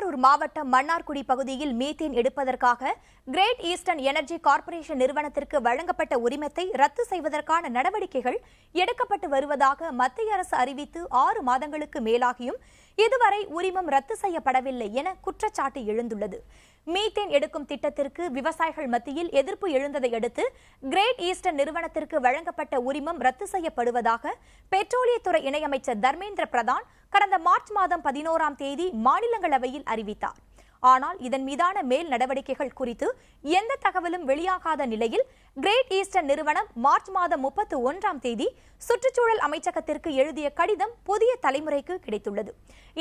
திருவாரூர் மாவட்டம் மன்னார்குடி பகுதியில் மீத்தேன் எடுப்பதற்காக கிரேட் ஈஸ்டர்ன் எனர்ஜி கார்ப்பரேஷன் நிறுவனத்திற்கு வழங்கப்பட்ட உரிமத்தை ரத்து செய்வதற்கான நடவடிக்கைகள் எடுக்கப்பட்டு வருவதாக மத்திய அரசு அறிவித்து 6 மாதங்களுக்கு மேலாகியும் இதுவரை உரிமம் ரத்து செய்யப்படவில்லை என குற்றச்சாட்டு எழுந்துள்ளது. மீத்தேன் எடுக்கும் திட்டத்திற்கு விவசாயிகள் மத்தியில் எதிர்ப்பு எழுந்ததை அடுத்து கிரேட் ஈஸ்டர்ன் நிறுவனத்திற்கு வழங்கப்பட்ட உரிமம் ரத்து செய்யப்படுவதாக பெட்ரோலியத்துறை இணையமைச்சர் தர்மேந்திர பிரதான் கடந்த மார்ச் மாதம் 11ஆம் தேதி மாநிலங்களவையில் அறிவித்தார். ஆனால் இதன் மீதான மேல் நடவடிக்கைகள் குறித்து எந்த தகவலும் வெளியாகாத நிலையில் கிரேட் ஈஸ்டர்ன் நிறுவனம் மார்ச் மாதம் 31ஆம் தேதி சுற்றுச்சூழல் அமைச்சகத்திற்கு எழுதிய கடிதம் புதிய தலைமுறைக்கு கிடைத்துள்ளது.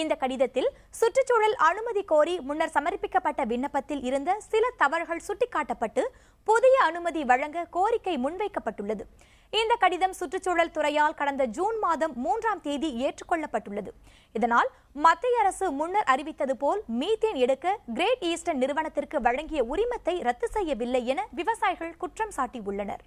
இந்த கடிதத்தில் சுற்றுச்சூழல் அனுமதி கோரி முன்னர் சமர்ப்பிக்கப்பட்ட விண்ணப்பத்தில் இருந்த சில தவறுகள் சுட்டிக்காட்டப்பட்டு புதிய அனுமதி வழங்க கோரிக்கை முன்வைக்கப்பட்டுள்ளது. இந்த கடிதம் சுற்றுச்சூழல் துறையால் கடந்த ஜூன் மாதம் 3ஆம் தேதி ஏற்றுக்கொள்ளப்பட்டுள்ளது. இதனால் மத்திய அரசு முன்னர் அறிவித்தது போல் மீத்தேன் எடுக்க கிரேட் ஈஸ்டர்ன் நிறுவனத்திற்கு வழங்கிய உரிமத்தை ரத்து செய்யவில்லை என விவசாயிகள் குற்றம் சாட்டியுள்ளனர்.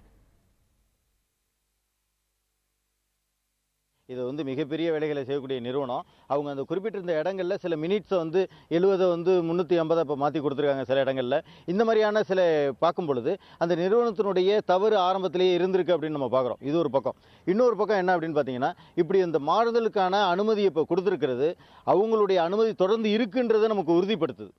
இது மிகப்பெரிய வேலைகளை செய்யக்கூடிய நிறுவனம். அவங்க அந்த குறிப்பிட்டிருந்த இடங்களில் சில மினிட்ஸை 70 350 இப்போ மாற்றி கொடுத்துருக்காங்க. சில இடங்களில் இந்த மாதிரியான சில பார்க்கும் பொழுது அந்த நிறுவனத்தினுடைய தவறு ஆரம்பத்திலேயே இருந்திருக்கு அப்படின்னு நம்ம பார்க்குறோம். இது ஒரு பக்கம். இன்னொரு பக்கம் என்ன அப்படின்னு பார்த்தீங்கன்னா, இப்படி இந்த மாறுதலுக்கான அனுமதி இப்போ கொடுத்துருக்கிறது அவங்களுடைய அனுமதி தொடர்ந்து இருக்குன்றதை நமக்கு உறுதிப்படுத்துது.